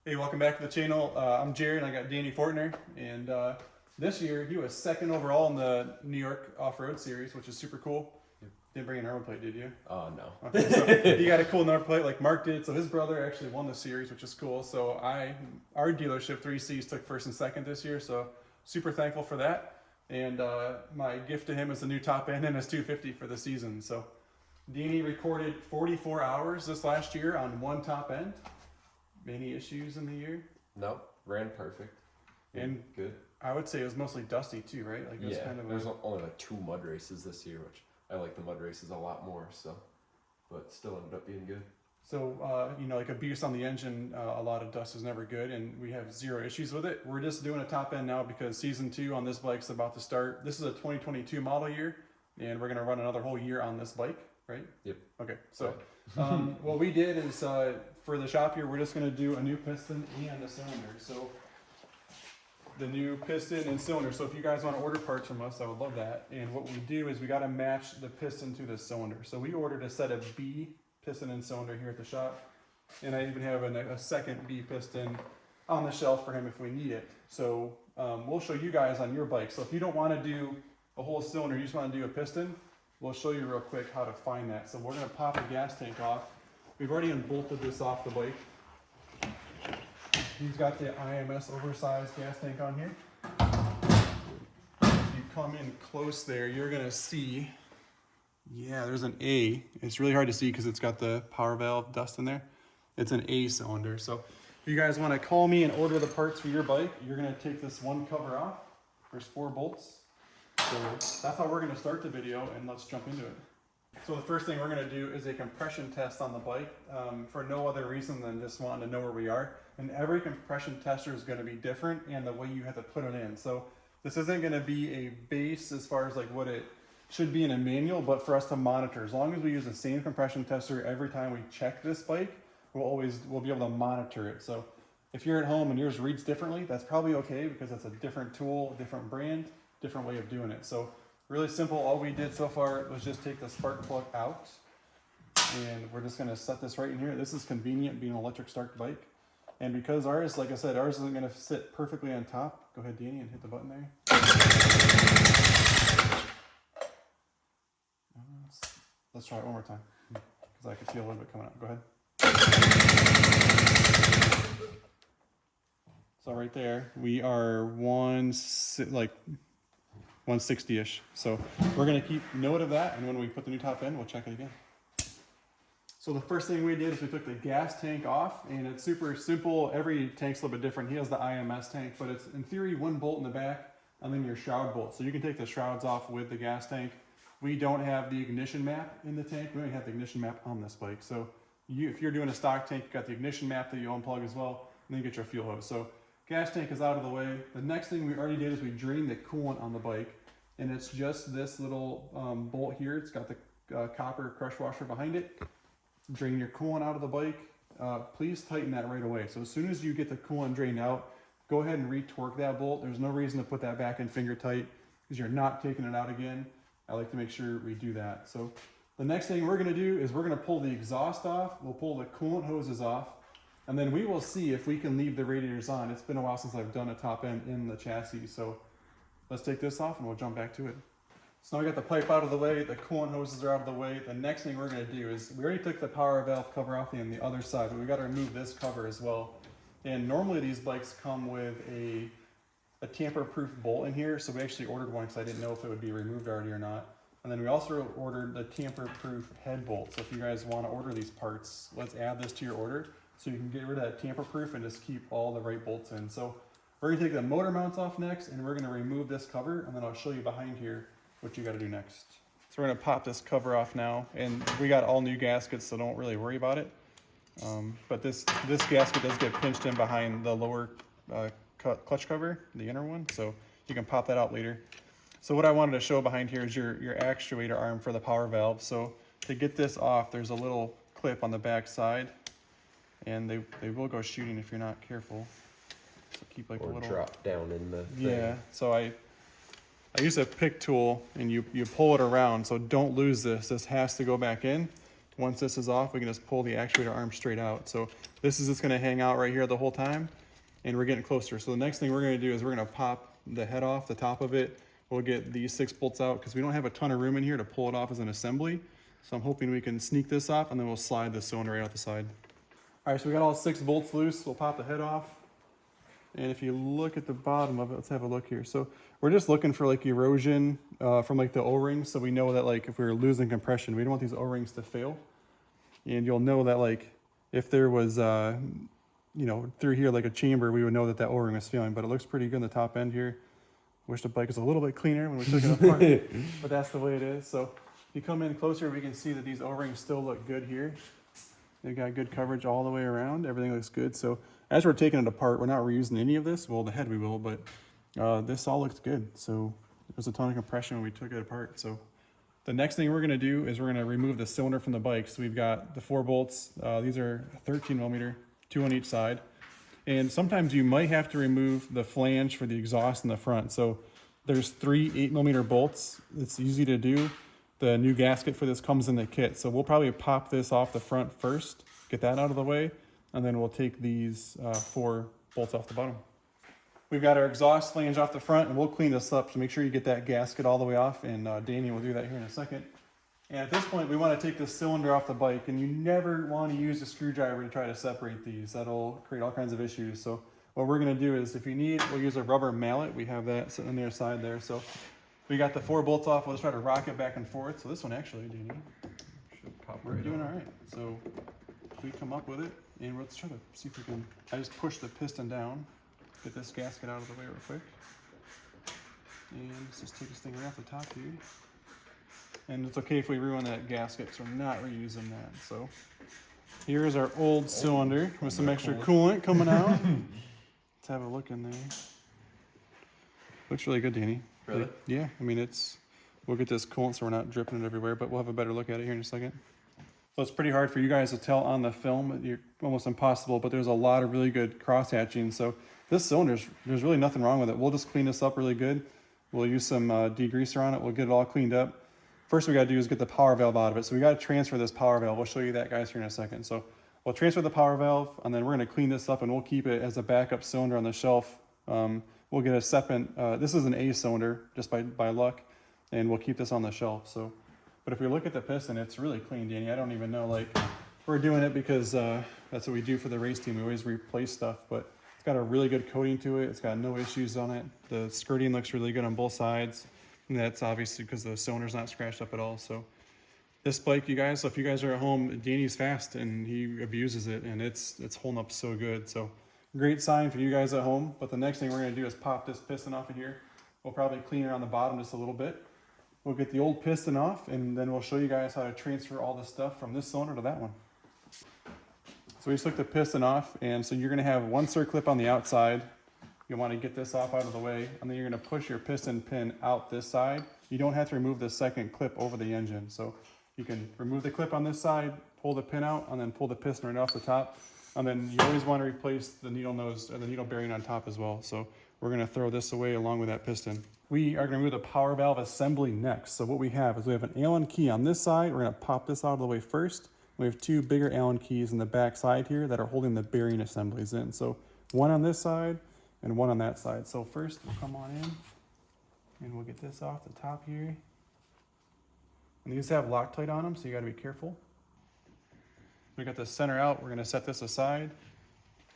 Hey, welcome back to the channel. I'm Jared and I got Danny Fortner, and this year he was second overall in the New York Off-Road Series, which is super cool. Didn't bring a number plate, did you? Oh, no. Okay, so you got a cool number plate like Mark did. So his brother actually won the series, which is cool. So our dealership 3Cs took first and second this year, so super thankful for that. And my gift to him is a new top end and his 250 for the season. So Danny recorded 44 hours this last year on one top end. Any issues in the year? No, ran perfect. And good. I would say it was mostly dusty too, right? Like it was kind of there's only like 2 mud races this year, which I like the mud races a lot more. So, but still ended up being good. So like abuse on the engine, a lot of dust is never good, and we have 0 issues with it. We're just doing a top end now because season 2 on this bike's about to start. This is a 2022 model year, and we're gonna run another whole year on this bike, right? Yep. Okay. So what we did is for the shop here, we're just gonna do a new piston and a cylinder. So the new piston and cylinder. So if you guys want to order parts from us, I would love that. And what we do is we got to match the piston to the cylinder. So we ordered a set of B piston and cylinder here at the shop, and I even have a second B piston on the shelf for him if we need it. So we'll show you guys on your bike. So if you don't want to do a whole cylinder, you just want to do a piston, we'll show you real quick how to find that. So we're going to pop the gas tank off. We've already unbolted this off the bike. He's got the IMS oversized gas tank on here. If you come in close there, you're gonna see, yeah, there's an A. It's really hard to see because it's got the power valve dust in there. It's an A cylinder. So if you guys wanna call me and order the parts for your bike, you're gonna take this one cover off. There's 4 bolts. So that's how we're gonna start the video, and let's jump into it. So the first thing we're gonna do is a compression test on the bike for no other reason than just wanting to know where we are. And every compression tester is gonna be different and the way you have to put it in. So this isn't gonna be a base as far as like what it should be in a manual, but for us to monitor. As long as we use the same compression tester every time we check this bike, we'll be able to monitor it. So if you're at home and yours reads differently, that's probably okay because it's a different tool, different brand, different way of doing it. So really simple. All we did so far was just take the spark plug out, and we're just gonna set this right in here. This is convenient being an electric start bike. And because ours, like I said, ours isn't gonna sit perfectly on top. Go ahead, Danny, and hit the button there. Let's try it one more time, because I can feel a little bit coming out. Go ahead. So right there, we are 160-ish. So we're gonna keep note of that, and when we put the new top in, we'll check it again. So the first thing we did is we took the gas tank off, and it's super simple. Every tank's a little bit different. He has the IMS tank, but it's in theory 1 bolt in the back and then your shroud bolt. So you can take the shrouds off with the gas tank. We don't have the ignition map in the tank. We only have the ignition map on this bike. So if you're doing a stock tank, you've got the ignition map that you unplug as well, and then you get your fuel hose. So gas tank is out of the way. The next thing we already did is we drained the coolant on the bike, and it's just this little bolt here. It's got the copper crush washer behind it. Drain your coolant out of the bike. Please tighten that right away. So as soon as you get the coolant drained out, go ahead and re-torque that bolt. There's no reason to put that back in finger tight because you're not taking it out again. I like to make sure we do that. So the next thing we're gonna do is we're gonna pull the exhaust off. We'll pull the coolant hoses off, and then we will see if we can leave the radiators on. It's been a while since I've done a top end in the chassis. So let's take this off and we'll jump back to it. So now we got the pipe out of the way, the coolant hoses are out of the way. The next thing we're gonna do is, we already took the power valve cover off on the other side, but we gotta remove this cover as well. And normally these bikes come with a tamper-proof bolt in here, so we actually ordered one because I didn't know if it would be removed already or not. And then we also ordered the tamper-proof head bolt. So if you guys wanna order these parts, let's add this to your order so you can get rid of that tamper-proof and just keep all the right bolts in. So we're gonna take the motor mounts off next, and we're gonna remove this cover, and then I'll show you behind here what you got to do next. So we're going to pop this cover off now, and we got all new gaskets, so don't really worry about it. But this gasket does get pinched in behind the lower clutch cover, the inner one, so you can pop that out later. So what I wanted to show behind here is your actuator arm for the power valve. So to get this off, there's a little clip on the back side, and they will go shooting if you're not careful. So keep like or a little drop down in the thing. Yeah. So I use a pick tool, and you pull it around, so don't lose this. This has to go back in. Once this is off, we can just pull the actuator arm straight out. So this is just gonna hang out right here the whole time, and we're getting closer. So the next thing we're gonna do is we're gonna pop the head off, the top of it. We'll get these 6 bolts out because we don't have a ton of room in here to pull it off as an assembly. So I'm hoping we can sneak this off, and then we'll slide the cylinder right out the side. All right, so we got all 6 bolts loose. We'll pop the head off. And if you look at the bottom of it, let's have a look here. So we're just looking for like erosion from like the O-rings. So we know that like if we're losing compression, we don't want these O-rings to fail. And you'll know that like if there was, you know, through here like a chamber, we would know that that O-ring was failing. But it looks pretty good on the top end here. Wish the bike was a little bit cleaner when we took it apart, but that's the way it is. So if you come in closer, we can see that these O-rings still look good here. They've got good coverage all the way around. Everything looks good. So as we're taking it apart, we're not reusing any of this. Well, the head we will, but this all looks good. So there's a ton of compression when we took it apart. So the next thing we're gonna do is we're gonna remove the cylinder from the bike. So we've got the 4 bolts. These are 13 millimeter, 2 on each side. And sometimes you might have to remove the flange for the exhaust in the front. So there's 3 8 millimeter bolts. It's easy to do. The new gasket for this comes in the kit. So we'll probably pop this off the front first, get that out of the way, and then we'll take these 4 bolts off the bottom. We've got our exhaust flange off the front, and we'll clean this up. So make sure you get that gasket all the way off, and Danny will do that here in a second. And at this point, we want to take this cylinder off the bike, and you never want to use a screwdriver to try to separate these. That'll create all kinds of issues. So what we're going to do is, if you need, we'll use a rubber mallet. We have that sitting on their side there. So we got the 4 bolts off. We'll just try to rock it back and forth. So this one actually, Danny, Should pop we're right doing out. all right. So we come up with it, and let's try to see if we can. I just push the piston down, get this gasket out of the way real quick, and let's just take this thing right off the top here. And it's okay if we ruin that gasket because we're not reusing that. So here's our old cylinder with some extra coolant coming out. Let's have a look in there. Looks really good, Danny. Really? Yeah, I mean we'll get this coolant so we're not dripping it everywhere, but we'll have a better look at it here in a second. So it's pretty hard for you guys to tell on the film. You're almost impossible, but there's a lot of really good cross hatching. So this cylinder, there's really nothing wrong with it. We'll just clean this up really good. We'll use some degreaser on it. We'll get it all cleaned up. First we gotta do is get the power valve out of it. So we gotta transfer this power valve. We'll show you that, guys, here in a second. So we'll transfer the power valve, and then we're gonna clean this up, and we'll keep it as a backup cylinder on the shelf. We'll get a second, this is an A cylinder, just by luck, and we'll keep this on the shelf. So, but if we look at the piston, it's really clean, Danny. I don't even know, like, we're doing it because that's what we do for the race team. We always replace stuff, but it's got a really good coating to it. It's got no issues on it. The skirting looks really good on both sides. And that's obviously because the cylinder's not scratched up at all. So this bike, you guys, so if you guys are at home, Danny's fast and he abuses it, and it's holding up so good. So great sign for you guys at home. But the next thing we're gonna do is pop this piston off of here. We'll probably clean it on the bottom just a little bit. We'll get the old piston off, and then we'll show you guys how to transfer all the stuff from this cylinder to that one. So we just took the piston off, and so you're gonna have one circlip on the outside. You want to get this off out of the way, and then you're going to push your piston pin out this side. You don't have to remove the second clip over the engine. So you can remove the clip on this side, pull the pin out, and then pull the piston right off the top. And then you always want to replace the needle nose or the needle bearing on top as well. So we're going to throw this away along with that piston. We are going to remove the power valve assembly next. So what we have is we have an Allen key on this side. We're going to pop this out of the way first. We have 2 bigger Allen keys in the back side here that are holding the bearing assemblies in. So one on this side and one on that side. So first we'll come on in and we'll get this off the top here. And these have Loctite on them, so you gotta be careful. We got the center out, we're gonna set this aside.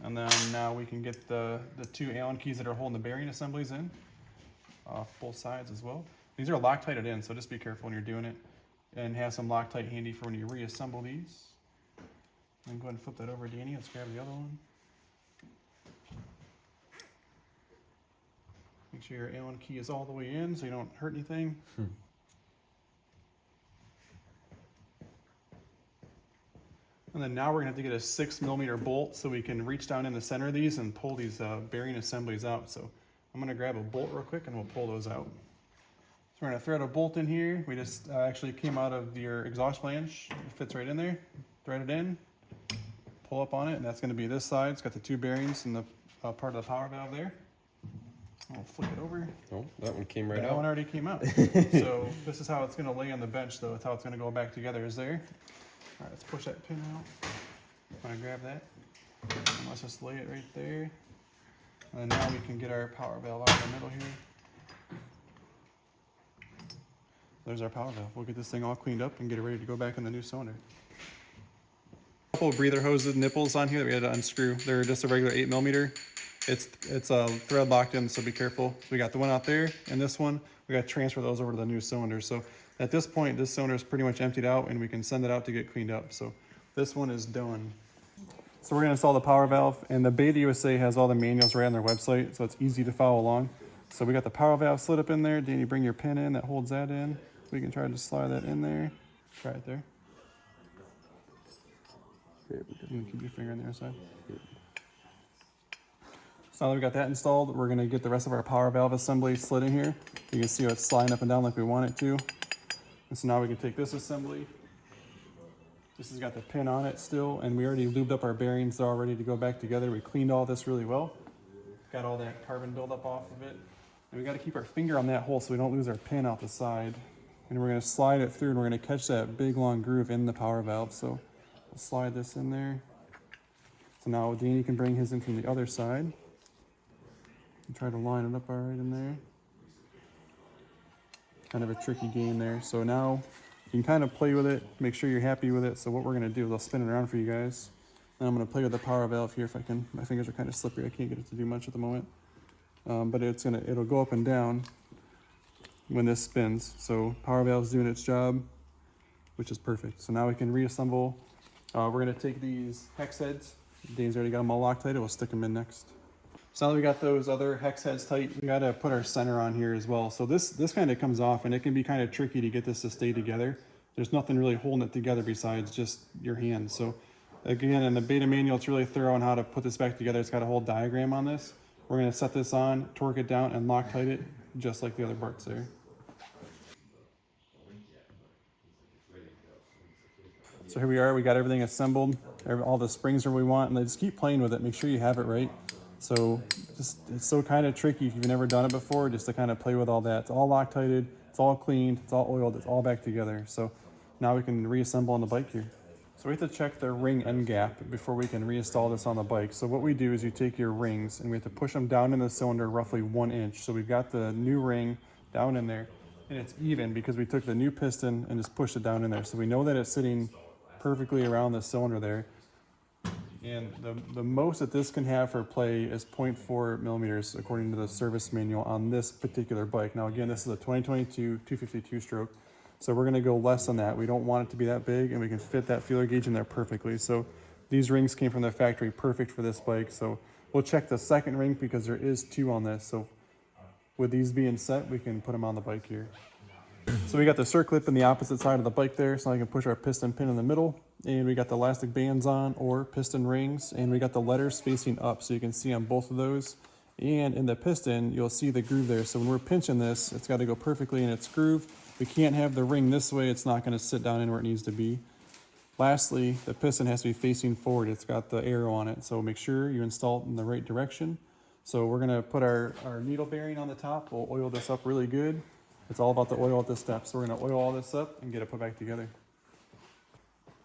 And then now we can get the 2 Allen keys that are holding the bearing assemblies in off both sides as well. These are Loctited in, so just be careful when you're doing it. And have some Loctite handy for when you reassemble these. And go ahead and flip that over, Danny. Let's grab the other one. Make sure your Allen key is all the way in so you don't hurt anything. And then now we're gonna have to get a 6 millimeter bolt so we can reach down in the center of these and pull these bearing assemblies out. So I'm gonna grab a bolt real quick and we'll pull those out. So we're gonna thread a bolt in here. We just actually came out of your exhaust flange. It fits right in there. Thread it in, pull up on it, and that's gonna be this side. It's got the 2 bearings and the part of the power valve there. I'll flip it over. Oh, that one came right out. That one already came out. So this is how it's gonna lay on the bench though. That's how it's gonna go back together is there. All right, let's push that pin out. I'm gonna grab that. And let's just lay it right there. And then now we can get our power valve out of the middle here. There's our power valve. We'll get this thing all cleaned up and get it ready to go back in the new cylinder. A couple of breather hose nipples on here that we had to unscrew. They're just a regular 8mm. It's thread locked in, so be careful. So we got the one out there and this one. We got to transfer those over to the new cylinder. So at this point, this cylinder is pretty much emptied out and we can send it out to get cleaned up. So this one is done. So we're gonna install the power valve, and the Beta USA has all the manuals right on their website, so it's easy to follow along. So we got the power valve slid up in there. Danny, bring your pin in that holds that in. We can try to slide that in there. Try it there. Okay, you can keep your finger on the other side. So now that we got that installed, we're gonna get the rest of our power valve assembly slid in here. You can see how it's sliding up and down like we want it to. And so now we can take this assembly. This has got the pin on it still, and we already lubed up our bearings. They're all ready to go back together. We cleaned all this really well. Got all that carbon buildup off of it. And we gotta keep our finger on that hole so we don't lose our pin out the side. And we're gonna slide it through and we're gonna catch that big long groove in the power valve. So we'll slide this in there. So now Danny can bring his in from the other side. And try to line it up all right in there. Kind of a tricky game there. So now you can kind of play with it, make sure you're happy with it. So what we're gonna do is I'll spin it around for you guys. And I'm gonna play with the power valve here if I can. My fingers are kind of slippery. I can't get it to do much at the moment. But it'll go up and down when this spins. So power valve's doing its job, which is perfect. So now we can reassemble. We're gonna take these hex heads. Dane's already got them all Loctite. We'll stick them in next. So now that we got those other hex heads tight, we gotta put our center on here as well. So this kind of comes off, and it can be kind of tricky to get this to stay together. There's nothing really holding it together besides just your hands. So again, in the Beta manual, it's really thorough on how to put this back together. It's got a whole diagram on this. We're gonna set this on, torque it down, and Loctite it just like the other parts there. So here we are, we got everything assembled. All the springs are we want, and just keep playing with it. Make sure you have it right. So it's so kind of tricky if you've never done it before, just to kind of play with all that. It's all Loctited, it's all cleaned, it's all oiled, it's all back together. So now we can reassemble on the bike here. So we have to check the ring end gap before we can reinstall this on the bike. So what we do is you take your rings and we have to push them down in the cylinder roughly 1 inch. So we've got the new ring down in there, and it's even because we took the new piston and just pushed it down in there. So we know that it's sitting perfectly around the cylinder there. And the most that this can have for play is 0.4 millimeters according to the service manual on this particular bike. Now again, this is a 2022 252 stroke. So we're gonna go less than that. We don't want it to be that big, and we can fit that feeler gauge in there perfectly. So these rings came from the factory, perfect for this bike. So we'll check the second ring because there is 2 on this. So with these being set, we can put them on the bike here. So we got the circlip in the opposite side of the bike there, so I can push our piston pin in the middle. And we got the elastic bands on, or piston rings, and we got the letters facing up, so you can see on both of those. And in the piston, you'll see the groove there. So when we're pinching this, it's got to go perfectly in its groove. We can't have the ring this way. It's not going to sit down in where it needs to be. Lastly, the piston has to be facing forward. It's got the arrow on it, so make sure you install it in the right direction. So we're going to put our needle bearing on the top. We'll oil this up really good. It's all about the oil at this step. So we're going to oil all this up and get it put back together.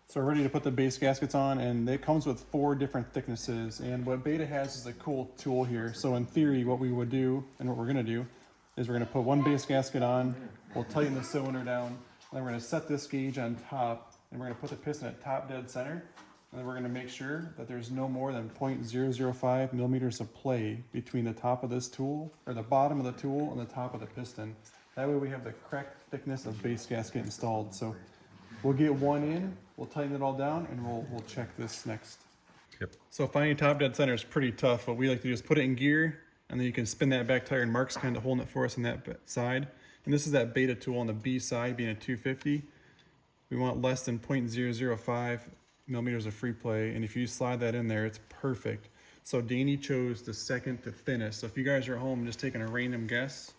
So we're ready to put the base gaskets on, and it comes with 4 different thicknesses. And what Beta has is a cool tool here. So in theory, what we would do, and what we're gonna do, is we're gonna put 1 base gasket on, we'll tighten the cylinder down, and then we're gonna set this gauge on top, and we're gonna put the piston at top dead center, and then we're gonna make sure that there's no more than 0.005 millimeters of play between the top of this tool, or the bottom of the tool and the top of the piston. That way we have the correct thickness of base gasket installed. So we'll get 1 in, we'll tighten it all down, and we'll check this next. Yep. So finding top dead center is pretty tough. What we like to do is put it in gear, and then you can spin that back tire, and Mark's kind of holding it for us on that side. And this is that Beta tool on the B side, being a 250. We want less than 0.005 millimeters of free play, and if you slide that in there, it's perfect. So Danny chose the second to thinnest. So if you guys are at home just taking a random guess,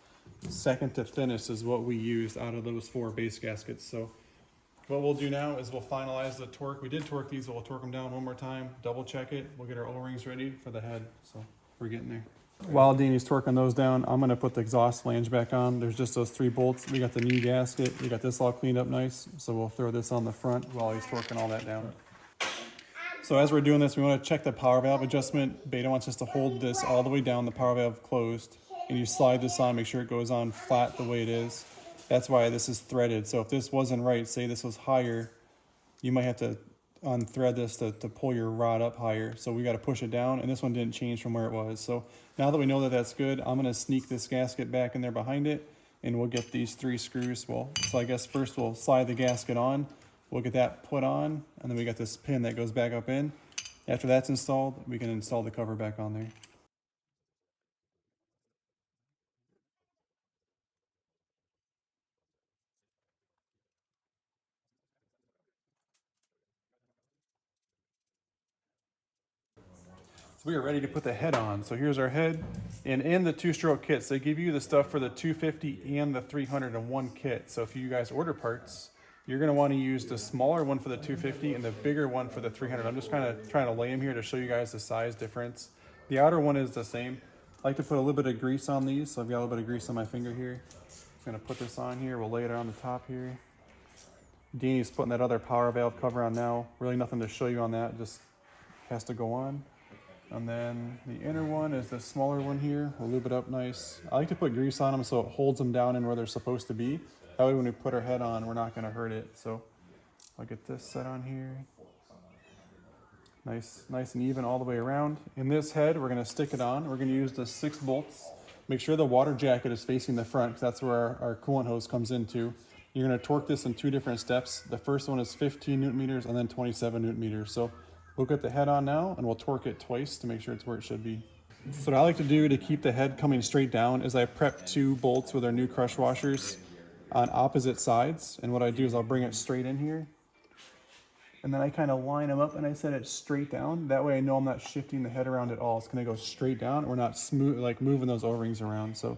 second to thinnest is what we used out of those 4 base gaskets. So what we'll do now is we'll finalize the torque. We did torque these, but we'll torque them down 1 more time, double check it. We'll get our O-rings ready for the head. So we're getting there. While Danny's torquing those down, I'm gonna put the exhaust flange back on. There's just those 3 bolts. We got the new gasket. We got this all cleaned up nice. So we'll throw this on the front while he's torquing all that down. So as we're doing this, we want to check the power valve adjustment. Beta wants us to hold this all the way down, the power valve closed, and you slide this on, make sure it goes on flat the way it is. That's why this is threaded. So if this wasn't right, say this was higher, you might have to unthread this to pull your rod up higher. So we got to push it down, and this one didn't change from where it was. So now that we know that that's good, I'm going to sneak this gasket back in there behind it, and we'll get these 3 screws. Well, so I guess first we'll slide the gasket on. We'll get that put on, and then we got this pin that goes back up in. After that's installed, we can install the cover back on there. So we are ready to put the head on. So here's our head. And in the 2-stroke kits, they give you the stuff for the 250 and the 300 in one kit. So if you guys order parts, you're gonna wanna use the smaller one for the 250 and the bigger one for the 300. I'm just kind of trying to lay them here to show you guys the size difference. The outer one is the same. I like to put a little bit of grease on these. So I've got a little bit of grease on my finger here. Just gonna put this on here. We'll lay it on the top here. Danny's putting that other power valve cover on now. Really nothing to show you on that, just has to go on. And then the inner one is the smaller one here. We'll lube it up nice. I like to put grease on them so it holds them down in where they're supposed to be. That way when we put our head on, we're not gonna hurt it. So I'll get this set on here. Nice and even all the way around. In this head, we're gonna stick it on. We're gonna use the 6 bolts. Make sure the water jacket is facing the front, because that's where our coolant hose comes into. You're gonna torque this in 2 different steps. The first one is 15 Newton meters and then 27 Newton meters. So we'll get the head on now, and we'll torque it twice to make sure it's where it should be. So what I like to do to keep the head coming straight down is I prep 2 bolts with our new crush washers on opposite sides. And what I do is I'll bring it straight in here. And then I kind of line them up and I set it straight down. That way I know I'm not shifting the head around at all. It's gonna go straight down. We're not smooth, like moving those O-rings around. So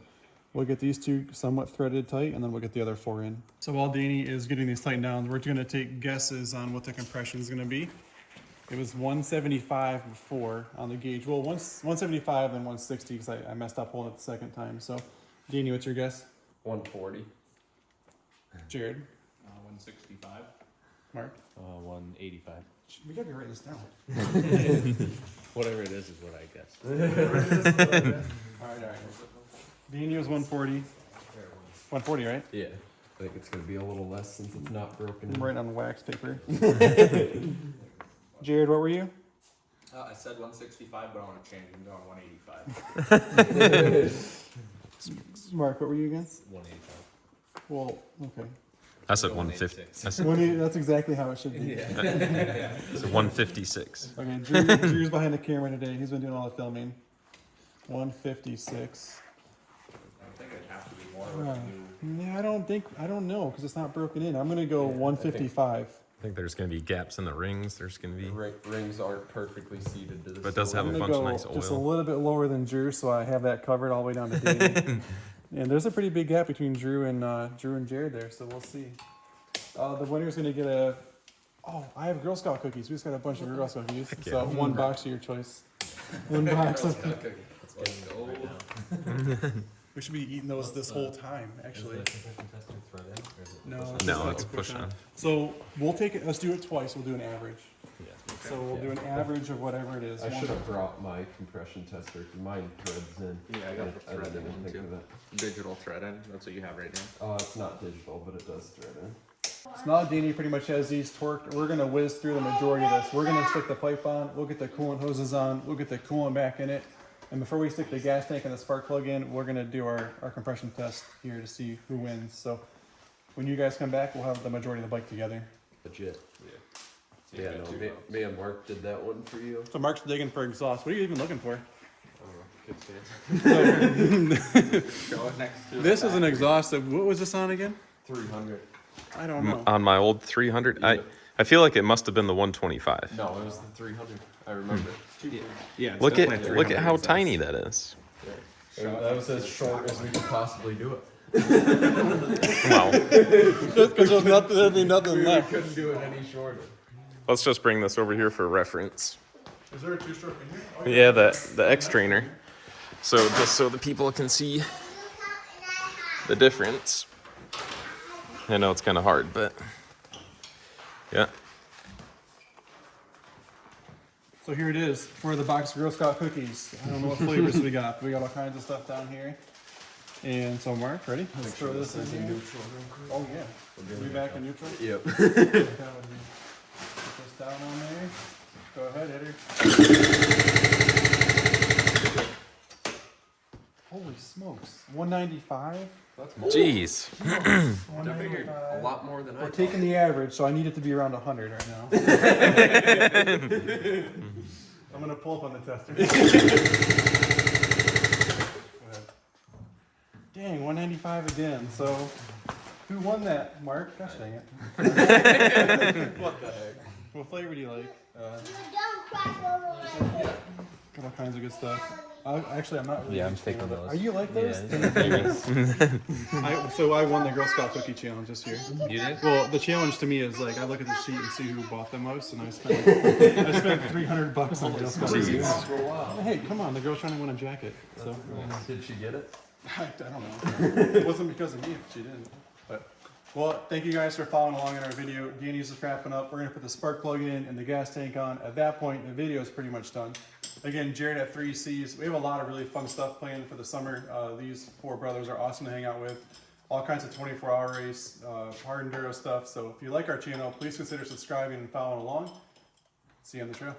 we'll get these 2 somewhat threaded tight, and then we'll get the other 4 in. So while Danny is getting these tightened down, we're gonna take guesses on what the compression is gonna be. It was 175 before on the gauge. Well, 175 and 160 because I messed up holding it the second time. So, Danny, what's your guess? 140. Jared? 165. Mark? 185. We gotta be writing this down. Whatever it is what I guess. All right. Danny was 140. 140, right? Yeah. I think it's gonna be a little less since it's not broken. I'm writing on wax paper. Jared, what were you? I said 165, but I want to change. I'm going 185. Mark, what were you again? 185. Well, okay. I said 150. I said, That's exactly how it should be. so 156. Okay, Drew's behind the camera today. He's been doing all the filming. 156. I think it'd have to be more like new. Yeah, I don't know, because it's not broken in. I'm gonna go 155. I think there's going to be gaps in the rings. There's going to be. The rings aren't perfectly seated to the But it does have I'm a gonna bunch of go nice just a oil. little bit lower than Drew, so I have that covered all the way down to David. And there's a pretty big gap between Drew and Jared there, so we'll see. The winner's gonna get a. Oh, I have Girl Scout cookies. We just got a bunch of Girl Scout cookies. yeah. So 1 box of your choice. 1 box. Let's go. We should be eating those this whole time, actually. No, No, it's push on. So we'll take it. Let's do it twice. We'll do an average. Yeah. So we'll do an average of whatever it is. I should have brought my compression tester because mine threads in. Yeah, I got the I thread didn't in even think too. of that. Digital threading. That's what you have right now. Oh, it's not digital, but it does thread in. So now Danny pretty much has these torqued. We're gonna whiz through the majority of this. We're gonna stick the pipe on. We'll get the coolant hoses on. We'll get the coolant back in it. And before we stick the gas tank and the spark plug in, we're gonna do our compression test here to see who wins. So when you guys come back, we'll have the majority of the bike together. Legit. Yeah, no, me and Mark did that one for you. So Mark's digging for exhaust. What are you even looking for? Good chance. Show it next to This the is an exhaust. What was this on again? 300. I don't know. On my old 300, Yeah. I feel like it must have been the 125. No, it was the 300. I remember. Yeah. Look at how tiny that is. That was as short as we could possibly do it. Well, Because there'd be nothing We left. couldn't do it any shorter. let's just bring this over here for reference. Is there a 2-stroke in here? Oh, Yeah, the X trainer. So just so the people can see the difference. I know it's kind of hard, but yeah. So here it is for the box of Girl Scout cookies. I don't know what flavors we got, but we got all kinds of stuff down here. And so Mark, ready? Let's throw this in here. Oh yeah. We'll be back in neutral. Yep. Put this down on there. Go ahead, hit her. Holy smokes. 195? That's more. Jeez. I figured a lot more than I We're thought. taking the average, so I need it to be around 100 right now. I'm gonna pull up on the tester. Go ahead. Dang, 195 again. So, who won that, Mark? Gosh dang it. What the heck? What flavor do you like? Got all kinds of good stuff. Actually, I'm not really. Yeah, a I'm big fan taking of it. those. Are you like those? Yeah. So I won the Girl Scout Cookie Challenge this year. You did? Well, the challenge to me is like I look at the sheet and see who bought the most, and I spent $300 on Girl Scout cookies. For a while. Hey, come on, the girl's trying to win a jacket. So Did she get it? I don't know. It wasn't because of me if she didn't. But well, thank you guys for following along in our video. Danny's just wrapping up. We're gonna put the spark plug in and the gas tank on. At that point, the video is pretty much done. Again, Jared at 3Cs. We have a lot of really fun stuff planned for the summer. These four brothers are awesome to hang out with. All kinds of 24-hour race, hard enduro stuff. So if you like our channel, please consider subscribing and following along. See you on the trail.